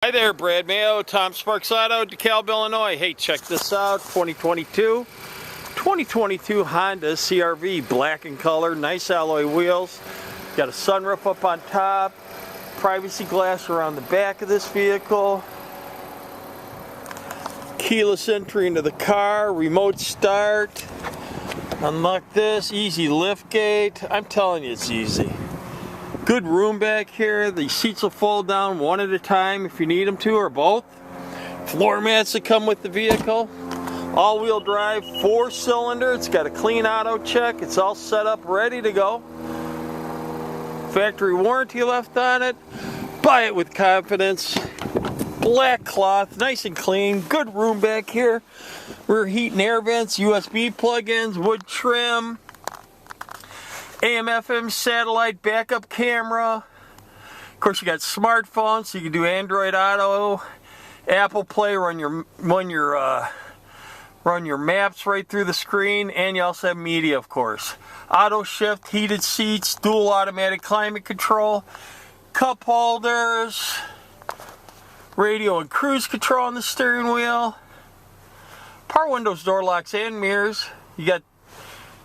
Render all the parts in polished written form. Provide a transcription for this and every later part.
Hi there, Brad Mayo, Tom Sparks Auto, DeKalb, Illinois. Hey, check this out, 2022 Honda CR-V, black in color, nice alloy wheels. Got a sunroof up on top, privacy glass around the back of this vehicle. Keyless entry into the car, remote start. Unlock this, easy lift gate. I'm telling you, it's easy. Good room back here. The seats will fold down one at a time if you need them to, or both. Floor mats that come with the vehicle. All-wheel drive, 4-cylinder. It's got a clean auto check. It's all set up, ready to go. Factory warranty left on it. Buy it with confidence. Black cloth, nice and clean. Good room back here. Rear heat and air vents, USB plug-ins, wood trim. AM/FM satellite backup camera. Of course, you got smartphones, so you can do Android Auto, Apple Play, run your maps right through the screen, and you also have media, of course. Auto shift, heated seats, dual automatic climate control, cup holders, radio and cruise control on the steering wheel, power windows, door locks, and mirrors. You got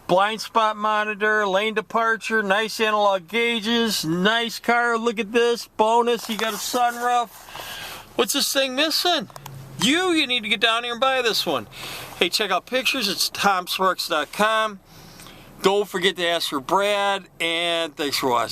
blind spot monitor, lane departure, nice analog gauges, nice car. Look at this bonus, you got a sunroof. What's this thing missing? You need to get down here and buy this one. Hey, check out pictures. It's tomsparks.com. Don't forget to ask for Brad, and thanks for watching.